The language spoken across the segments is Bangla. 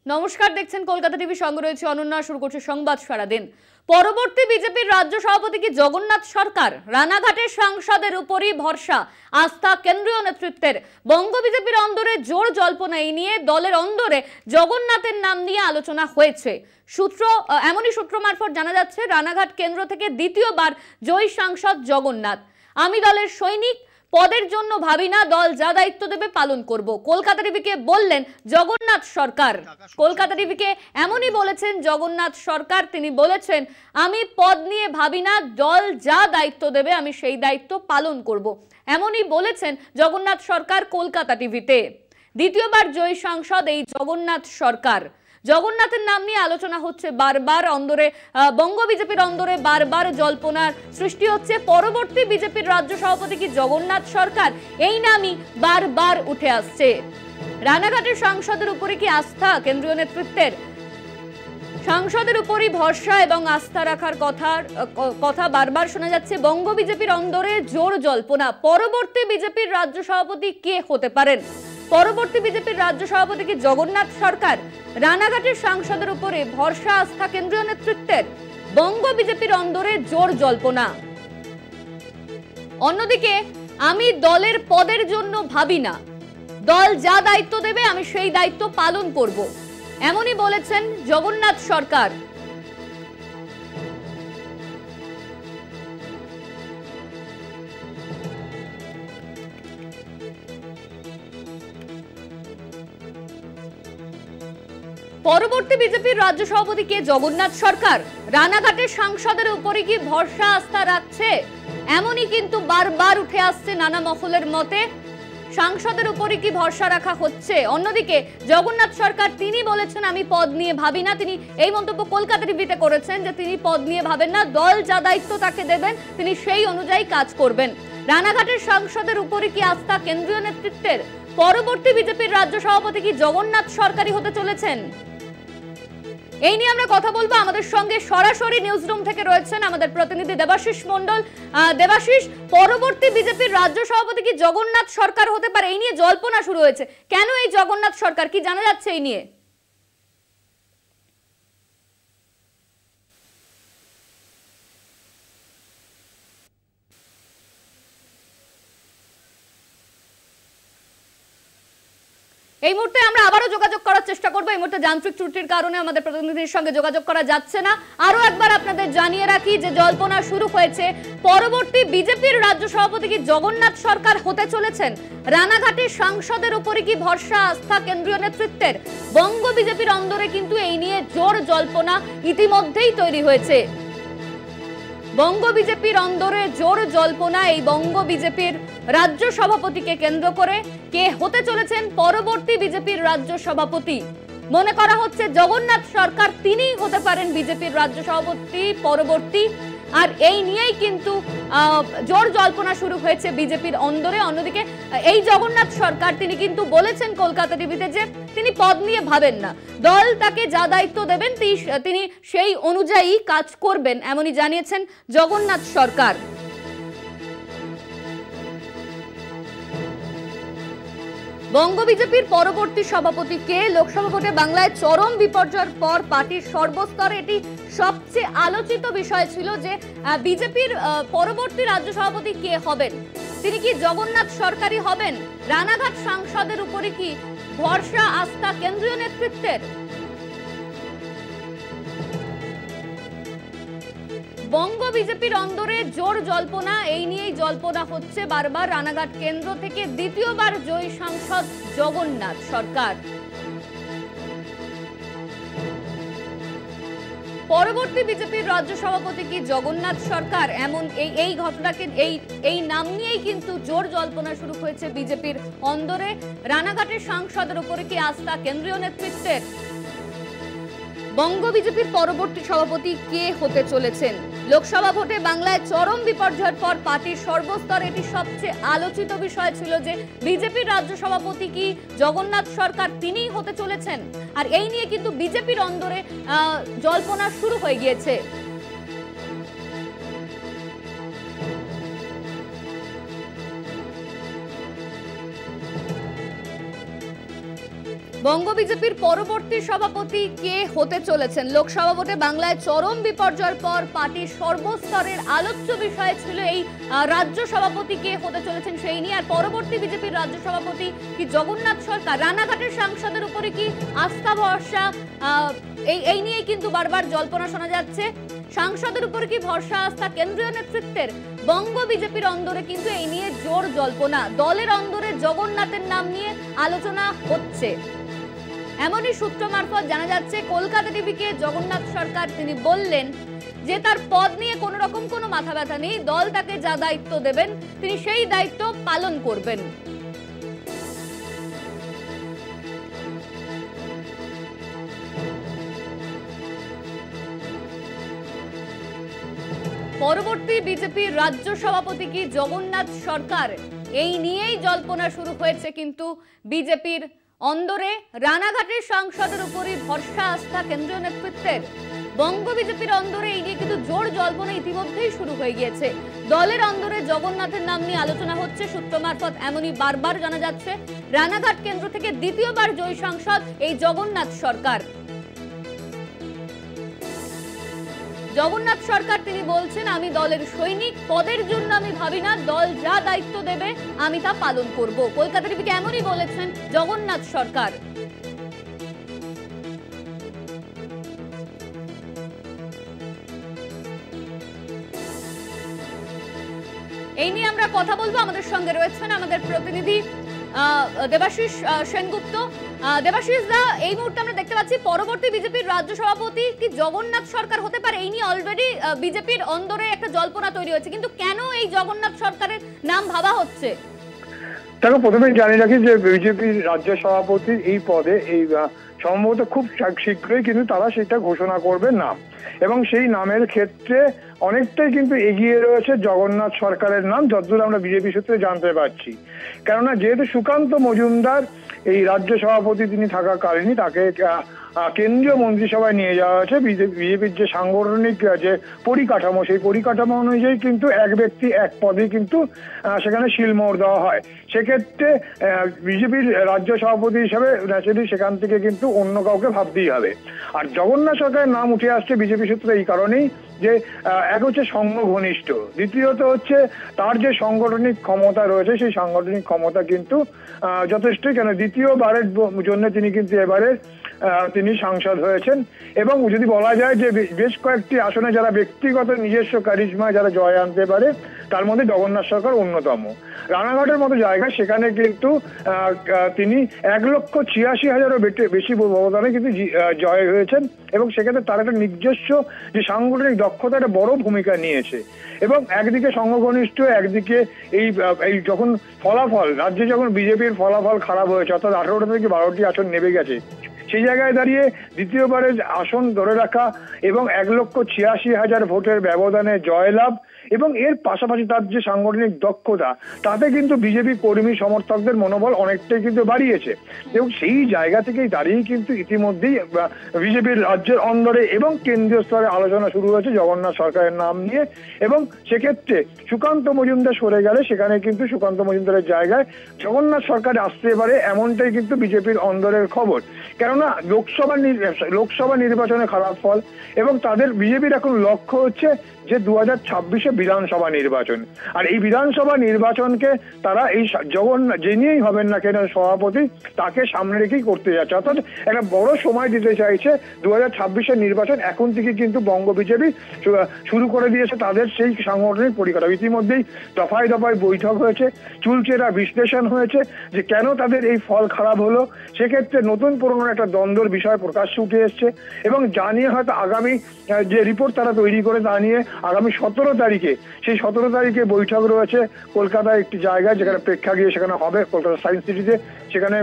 নমস্কার, দেখছেন কলকাতা টিভি, সঙ্গে রয়েছে অনন্যা। শুরু করছে সংবাদ সারাদিন। পরবর্তী বিজেপির রাজ্য সভাপতি কি জগন্নাথ সরকার? রানাঘাটের সাংসদের উপরই ভরসা, আস্থা কেন্দ্রীয় নেতৃত্বের। বঙ্গ বিজেপির অন্দরে জোর জল্পনা। এই নিয়ে দলের অন্দরে জগন্নাথের নাম নিয়ে আলোচনা হয়েছে। এমনই সূত্র মারফত জানা যাচ্ছে, রানাঘাট কেন্দ্র থেকে দ্বিতীয়বার জয়ী সাংসদ জগন্নাথ। আমি দলের সৈনিক, পদের জন্য ভাবি না, দল যা দায়িত্ব দেবে পালন করব। কলকাতা টিভিকে বললেন জগন্নাথ সরকার। কলকাতা টিভিকে এমনই বলেছেন জগন্নাথ সরকার। তিনি বলেছেন, আমি পদ নিয়ে ভাবি না, দল যা দায়িত্ব দেবে আমি সেই দায়িত্ব পালন করব। এমনই বলেছেন জগন্নাথ সরকার কলকাতা টিভিতে। দ্বিতীয়বার জয়ী সাংসদ এই জগন্নাথ সরকার। জগন্নাথের নাম নিয়ে আলোচনা হচ্ছে বারবার অন্দরে, বঙ্গ বিজেপির অন্দরে বারবার জল্পনার সৃষ্টি হচ্ছে। পরবর্তী বিজেপির রাজ্য সভাপতি কি জগন্নাথ সরকার? এই নামই বারবার উঠে আসছে। রানাঘাটের সাংসদের উপরে কি আস্থা কেন্দ্রীয় নেতৃত্বের? সাংসদের উপরই ভরসা এবং আস্থা রাখার কথা বারবার শোনা যাচ্ছে। বঙ্গ বিজেপির অন্দরে জোর জল্পনা। পরবর্তী বিজেপির রাজ্য সভাপতি কে হতে পারেন? পরবর্তী বিজেপির রাজ্য সভাপতি কি জগন্নাথ সরকার? রানাঘাটের সাংসদের উপরে ভরসা, আস্থা কেন্দ্রীয় নেতৃত্বের। বঙ্গ বিজেপির অন্দরে জোর জল্পনা। অন্যদিকে আমি দলের পদের জন্য ভাবি না, দল যা দায়িত্ব দেবে আমি সেই দায়িত্ব পালন করব, এমনই বলেছেন জগন্নাথ সরকার। পরবর্তী বিজেপির রাজ্য সভাপতি কে জগন্নাথ সরকার? রানাঘাটের সাংসদের উপরে কি ভরসা, আস্থা রাখছে? এমনই কিন্তু বারবার উঠে আসছে নানা মহলের মতে। সাংসদের উপরে কি ভরসা রাখা হচ্ছে? অন্যদিকে জগন্নাথ সরকার তিনি বলেছেন, আমি পদ নিয়ে ভাবি না। তিনি এই মন্তব্য কলকাতা টিভিতে করেছেন যে তিনি পদ নিয়ে ভাবেন না, দল যা দায়িত্ব তাকে দেবেন তিনি সেই অনুযায়ী কাজ করবেন। রানাঘাটের সাংসদের উপরে কি আস্থা কেন্দ্রীয় নেতৃত্বের? পরবর্তী বিজেপির রাজ্য সভাপতি কি জগন্নাথ সরকারই হতে চলেছেন? এই নিয়ে আমরা কথা বলবো। আমাদের সঙ্গে সরাসরি নিউজ রুম থেকে রয়েছেন আমাদের প্রতিনিধি দেবাশিস মণ্ডল। দেবাশিস, পরবর্তী বিজেপির রাজ্য সভাপতি কি জগন্নাথ সরকার হতে পারে? এই নিয়ে জল্পনা শুরু হয়েছে। কেন এই জগন্নাথ সরকার, কি জানা যাচ্ছে এই নিয়ে? এই মুহূর্তে আমরা আবারও যোগাযোগ করার চেষ্টা করব। এই মুহূর্তে যান্ত্রিক ত্রুটির কারণে আমাদের প্রতিনিধির সঙ্গে যোগাযোগ করা যাচ্ছে না। আরো একবার আপনাদের জানিয়ে রাখি যে জল্পনা শুরু হয়েছে। পরবর্তী বিজেপির রাজ্য সভাপতি কি জগন্নাথ সরকার হতে চলেছেন? রানাঘাটের সাংসদের উপরে কি ভরসা, আস্থা কেন্দ্রীয় নেতৃত্বের? বঙ্গ বিজেপির অন্দরে কিন্তু এই নিয়ে জোর জল্পনা ইতিমধ্যেই তৈরি হয়েছে। বঙ্গ বিজেপির অন্দরে জোর জল্পনা। এই বঙ্গ বিজেপির রাজ্য সভাপতিকে কেন্দ্র করে কে হতে চলেছেন পরবর্তী বিজেপির রাজ্য সভাপতি? মনে করা হচ্ছে জগন্নাথ সরকার তিনিই হতে পারেন বিজেপির রাজ্য সভাপতি পরবর্তী। আর এই নিয়েই কিন্তু জোর জল্পনা শুরু হয়েছে বিজেপির অন্দরে। অন্যদিকে এই জগন্নাথ সরকার তিনি কিন্তু বলেছেন কলকাতা টিভিতে যে তিনি পদ নিয়ে ভাবেন না, দল তাকে যা দায়িত্ব দেবেন তিনি সেই অনুযায়ী কাজ করবেন, এমনই জানিয়েছেন জগন্নাথ সরকার। বঙ্গ বিজেপির পরবর্তী সভাপতি কে? লোকসভা ভোটে বাংলায় চরম বিপর্যয়ের পর পার্টির সর্বস্তরে এটি সবচেয়ে আলোচিত বিষয় ছিল যে বিজেপির পরবর্তী রাজ্য সভাপতি কে হবেন। তিনি কি জগন্নাথ সরকারই হবেন? রানাঘাট সাংসদের উপরে কি ভরসা, আস্থা কেন্দ্রীয় নেতৃত্বের? বঙ্গ বিজেপির অন্দরে জোর জল্পনা। এই নিয়েই জল্পনা হচ্ছে বারবার। রানাঘাট কেন্দ্র থেকে দ্বিতীয়বার জয়ী সাংসদ জগন্নাথ সরকার। পরবর্তী বিজেপির রাজ্য সভাপতি কি জগন্নাথ সরকার? এমন এই ঘটনাকে এই নাম নিয়েই কিন্তু জোর জল্পনা শুরু হয়েছে বিজেপির অন্দরে। রানাঘাটের সাংসদের উপরে কি আস্থা কেন্দ্রীয় নেতৃত্বের? বঙ্গ বিজেপির পরবর্তী সভাপতি কে হতে চলেছেন? লোকসভা ভোটে বাংলায় চরম বিপর্যয়ের পর পার্টির সর্বস্তরে এটি সবচেয়ে আলোচিত বিষয় ছিল যে বিজেপির রাজ্য সভাপতি কি জগন্নাথ সরকার তিনিই হতে চলেছেন। আর এই নিয়ে কিন্তু বিজেপির অন্দরে জল্পনা শুরু হয়ে গিয়েছে। বঙ্গ বিজেপির পরবর্তী সভাপতি কে হতে চলেছেন? লোকসভা ভোটে বাংলায় চরম বিপর্যয়ের পর পার্টির সর্বস্তরের আলোচ্য বিষয় ছিল এই রাজ্য সভাপতি কে হতে চলেছেন সেই নিয়ে। আর পরবর্তী বিজেপির রাজ্য সভাপতি কি জগন্নাথ সরকার? রানাঘাটের সাংসদের উপরে কি আস্থা ভরসা, এই নিয়ে কিন্তু বারবার জল্পনা শোনা যাচ্ছে। সাংসদের উপরে কি ভরসা আস্থা কেন্দ্রীয় নেতৃত্বের? বঙ্গ বিজেপির অন্দরে কিন্তু এই নিয়ে জোর জল্পনা। দলের অন্দরে জগন্নাথের নাম নিয়ে আলোচনা হচ্ছে, এমনই সূত্র মারফত জানা যাচ্ছে। কলকাতা টিভিকে জগন্নাথ সরকার তিনি বললেন যে তার পদ নিয়ে কোনো রকম কোনো মাথা ব্যথা নেই, দল তাকে যা দায়িত্ব দেবেন তিনি সেই দায়িত্ব পালন করবেন। পরবর্তী বিজেপির রাজ্য সভাপতি কি জগন্নাথ সরকার? এই নিয়েই জল্পনা শুরু হয়েছে কিন্তু বিজেপির অন্দরে। রানাঘাটের সাংসদের উপরই ভরসা আস্থা কেন্দ্রীয় নেতৃত্বের। বঙ্গ বিজেপির অন্দরে এই নিয়ে কিন্তু জোর জল্পনা ইতিমধ্যেই শুরু হয়ে গিয়েছে। দলের অন্দরে জগন্নাথের নাম নিয়ে আলোচনা হচ্ছে সূত্র মারফত, এমনই বারবার জানা যাচ্ছে। রানাঘাট কেন্দ্র থেকে দ্বিতীয়বার জয়ী সাংসদ এই জগন্নাথ সরকার। জগন্নাথ সরকার তিনি বলছেন, আমি দলের সৈনিক, পদের জন্য আমি ভাবি না, দল যা দায়িত্ব দেবে আমি তা পালন করব। কলকাতা টিভিকে এমনই বলেছেন জগন্নাথ সরকার। এই নিয়ে আমরা কথা বলবো। আমাদের সঙ্গে রয়েছেন আমাদের প্রতিনিধি দেবাশিস সেনগুপ্ত। দেবাশিস দা, এই মুহূর্তে আমরা দেখতে পাচ্ছি পরবর্তী বিজেপির রাজ্য সভাপতি কি জগন্নাথ সরকার হতে পারে, এই নিয়ে অলরেডি বিজেপির অন্দরে একটা জল্পনা তৈরি হয়েছে, কিন্তু কেন এই জগন্নাথ সরকারের নাম ভাবা হচ্ছে? দেখো, প্রথমে জানি রাখি যে বিজেপির রাজ্য সভাপতির এই পদে এই সম্ভবত খুব শীঘ্রই কিন্তু তারা সেটা ঘোষণা করবে নাম, এবং সেই নামের ক্ষেত্রে অনেকটাই কিন্তু এগিয়ে রয়েছে জগন্নাথ সরকারের নাম, যতদূর আমরা বিজেপি সূত্রে জানতে পারছি। কেননা যেহেতু সুকান্ত মজুমদার এই রাজ্য সভাপতি তিনি থাকাকালীনই তাকে কেন্দ্রীয় মন্ত্রিসভায় নিয়ে যাওয়া হয়েছে। বিজেপির যে সাংগঠনিক যে পরিকাঠামো, সেই পরিকাঠামো অনুযায়ী কিন্তু এক ব্যক্তি এক পদে কিন্তু সেখানে শিলমোহর দেওয়া হয়। সেক্ষেত্রে বিজেপির রাজ্য সভাপতি হিসাবে ন্যাচারালি সেখান থেকে কিন্তু অন্য কাউকে ভাবতেই হবে। আর জগন্নাথ সরকারের নাম উঠে আসছে বিজেপি সূত্রে এই কারণেই যে এক হচ্ছে সঙ্গ ঘনিষ্ঠ, দ্বিতীয়ত হচ্ছে তার যে সাংগঠনিক ক্ষমতা রয়েছে সেই সাংগঠনিক ক্ষমতা কিন্তু যথেষ্টই। কেন দ্বিতীয়বারের জন্য তিনি কিন্তু এবারে তিনি সাংসদ হয়েছেন, এবং যদি বলা যায় যে বেশ কয়েকটি আসনে যারা ব্যক্তিগত নিজস্ব কারিশমায় যারা জয় আনতে পারে তার মধ্যে জগন্নাথ সরকার অন্যতম। রানাঘাটের মতো জায়গায় সেখানে কিন্তু তিনি 1,86,000-এরও বেশি ব্যবধানে কিন্তু জয় হয়েছেন, এবং সেক্ষেত্রে তার একটা নিজস্ব যে সাংগঠনিক দক্ষতা একটা বড় ভূমিকা নিয়েছে। এবং একদিকে সংঘঘনিষ্ঠ, একদিকে এই যখন ফলাফল রাজ্যে যখন বিজেপির ফলাফল খারাপ হয়েছে, অর্থাৎ 18টা থেকে 12টি আসন নেমে গেছে, সেই জায়গায় দাঁড়িয়ে দ্বিতীয়বারের আসন ধরে রাখা এবং 1,86,000 ভোটের ব্যবধানে জয়লাভ, এবং এর পাশাপাশি তার যে সাংগঠনিক দক্ষতা, তাতে কিন্তু বিজেপি কর্মী সমর্থকদের মনোবল অনেকটাই কিন্তু বাড়িয়েছে। এবং সেই জায়গা থেকেই দাঁড়িয়ে কিন্তু ইতিমধ্যেই বিজেপির রাজ্যের অন্দরে এবং কেন্দ্রীয় স্তরে আলোচনা শুরু হয়েছে জগন্নাথ সরকারের নাম নিয়ে। এবং সেক্ষেত্রে সুকান্ত মজুমদার সরে গেলে সেখানে কিন্তু সুকান্ত মজুমদারের জায়গায় জগন্নাথ সরকার আসতে পারে, এমনটাই কিন্তু বিজেপির অন্দরের খবর। কেননা লোকসভা নির্বাচনে খারাপ ফল, এবং তাদের বিজেপির এখন লক্ষ্য হচ্ছে যে 2026-এ বিধানসভা নির্বাচন। আর এই বিধানসভা নির্বাচনকে তারা এই যিনিই হবেন না কেন সভাপতি, তাকে সামনে রেখেই করতে যাচ্ছে, অর্থাৎ একটা বড় সময় দিতে চাইছে। 2026-এর নির্বাচন এখন থেকে কিন্তু বঙ্গ বিজেপি শুরু করে দিয়েছে তাদের সেই সাংগঠনিক পরিকাঠামো। ইতিমধ্যেই দফায় দফায় বৈঠক হয়েছে, চুলচেরা বিশ্লেষণ হয়েছে যে কেন তাদের এই ফল খারাপ হলো। সেক্ষেত্রে নতুন পুরনো একটা দ্বন্দ্বের বিষয় প্রকাশ্যে উঠে এসছে, এবং যা নিয়ে হয়তো আগামী যে রিপোর্ট তারা তৈরি করে তা নিয়ে আগামী 17 তারিখে, সেই 17 তারিখে বৈঠক রয়েছে কলকাতায় একটি জায়গায়, যেখানে প্রেক্ষাগৃহে সেখানে হবে কলকাতা সায়েন্স সিটিতে। সেখানে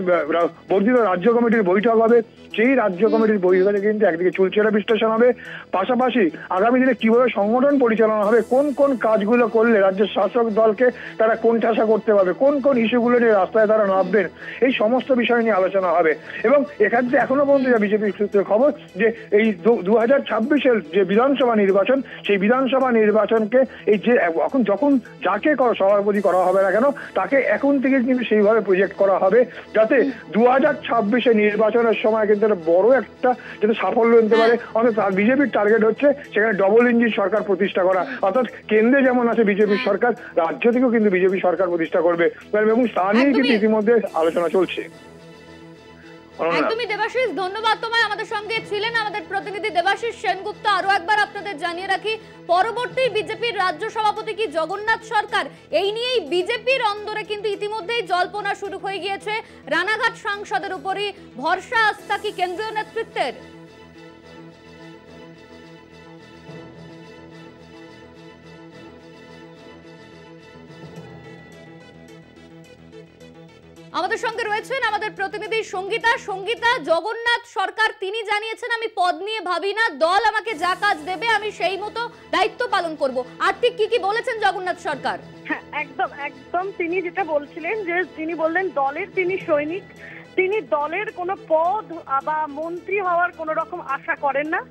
বর্ধিত রাজ্য কমিটির বৈঠক হবে। সেই রাজ্য কমিটির বৈঠকে কিন্তু একদিকে চুলচেরা বিশ্লেষণ হবে, পাশাপাশি আগামী দিনে কিভাবে সংগঠন পরিচালনা হবে, কোন কোন কাজগুলো করলে রাজ্যের শাসক দলকে তারা কোণঠাসা করতে পারবে, কোন কোন ইস্যুগুলো নিয়ে রাস্তায় তারা নামবেন, এই সমস্ত বিষয় নিয়ে আলোচনা হবে। এবং এক্ষেত্রে এখনো পর্যন্ত যা বিজেপি সূত্রে খবর যে এই 2026-এর যে বিধানসভা নির্বাচন, সেই বিধানসভা নির্বাচনকে এই যে এখন যখন যাকে সভাপতি করা হবে না কেন তাকে এখন থেকে কিন্তু সেইভাবে প্রজেক্ট করা হবে যাতে 2026 নির্বাচনের সময় কিন্তু বড় একটা যাতে সাফল্য নিতে পারে। অর্থাৎ বিজেপির টার্গেট হচ্ছে সেখানে ডবল ইঞ্জিন সরকার প্রতিষ্ঠা করা, অর্থাৎ কেন্দ্রে যেমন আছে বিজেপির সরকার, রাজ্য থেকেও কিন্তু বিজেপি সরকার প্রতিষ্ঠা করবে এবং তা নিয়ে কিন্তু ইতিমধ্যে আলোচনা চলছে। একদমই দেবাশিস, ধন্যবাদ তোমায়। আমাদের সঙ্গে ছিলেন আমাদের প্রতিনিধি দেবাশিস সেনগুপ্ত। আরো একবার আপনাদের জানিয়ে রাখি, পরবর্তী বিজেপির রাজ্য সভাপতি কি জগন্নাথ সরকার, এই নিয়েই বিজেপির অন্দরে কিন্তু ইতিমধ্যেই জল্পনা শুরু হয়ে গিয়েছে। রানাঘাট সাংসদের উপরই ভরসা আস্থা কি কেন্দ্রীয় নেতৃত্বের? আমাদের সঙ্গে রয়েছেন আমাদের প্রতিনিধি সঙ্গীতা। সঙ্গীতা, জগন্নাথ সরকার তিনি জানিয়েছেন আমি পদ নিয়ে ভাবি না, দল আমাকে যা কাজ দেবে আমি সেই মতো দায়িত্ব পালন করব। আর ঠিক কি বলেছেন জগন্নাথ সরকার? হ্যাঁ, একদম একদম তিনি যেটা বলছিলেন যে তিনি বললেন দলের তিনি সৈনিক, তিনি দলের কোনো পদ বা মন্ত্রী হওয়ার কোনো রকম আশা করেন না।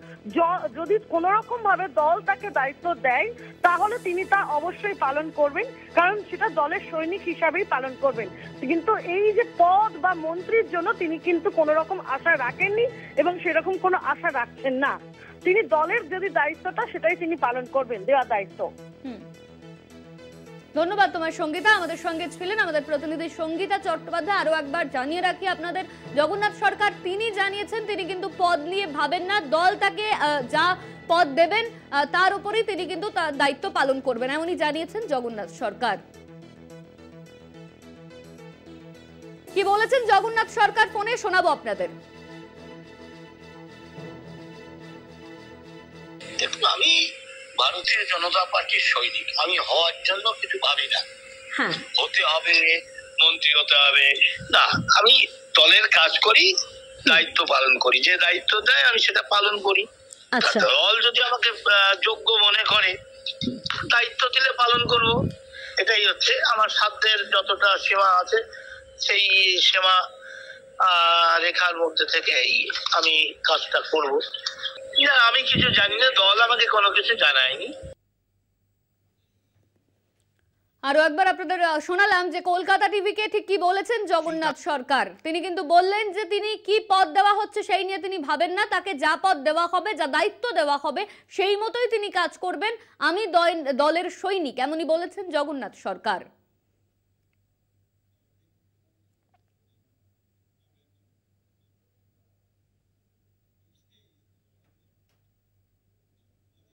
যদি কোনো রকম ভাবে দল তাকে দায়িত্ব দেয় তাহলে তিনি তা অবশ্যই পালন করবেন, কারণ সেটা দলের সৈনিক হিসাবেই পালন করবেন। কিন্তু এই যে পদ বা মন্ত্রীর জন্য তিনি কিন্তু কোনো রকম আশা রাখেননি এবং সেরকম কোনো আশা রাখছেন না। তিনি দলের যদি দায়িত্বটা সেটাই তিনি পালন করবেন, দেওয়া দায়িত্ব। ধন্যবাদ তোমার সঙ্গীতা। আমাদের সঙ্গে ছিলেন আমাদের প্রতিনিধি সঙ্গীতা চট্টোপাধ্যায়। আরো একবার জানিয়ে রাখি আপনাদের, জগন্নাথ সরকার তিনি জানিয়েছেন তিনি কিন্তু পদ নিয়ে ভাবেন না, দল তাকে যা পদ দেবেন তার উপরেই তিনি কিন্তু তার দায়িত্ব পালন করবেন, এমনই জানিয়েছেন জগন্নাথ সরকার। কি বলেছেন জগন্নাথ সরকার ফোনে শোনাবো আপনাদের। আমি ভারতীয় জনতা পার্টির সৈনিক, আমি হওয়ার জন্য কিছু ভাবি না হতে হবে মন্ত্রী হতে হবে না, আমি দলের কাজ করি, দায়িত্ব পালন করি, যে দায়িত্ব দেয় আমি সেটা পালন করি। দল যদি আমাকে যোগ্য মনে করে দায়িত্ব দিলে পালন করব, এটাই হচ্ছে আমার সাধ্যের যতটা সীমা আছে সেই সীমা রেখার মধ্যে থেকে আমি কাজটা করব। না, আমি কিছু জানি না, দল আমাকে কোনো কিছু জানায়নি। আরো একবার আপনাদের শোনালাম যে কলকাতা টিভিকে ঠিক কি বলেছেন জগন্নাথ সরকার। তিনি কিন্তু বললেন যে তিনি কি পদ দেওয়া হচ্ছে সেই নিয়ে তিনি ভাবেন না, তাকে যা পদ দেওয়া হবে, যা দায়িত্ব দেওয়া হবে সেই মতোই তিনি কাজ করবেন, আমি দলের সৈনিক, এমনই বলেছেন জগন্নাথ সরকার।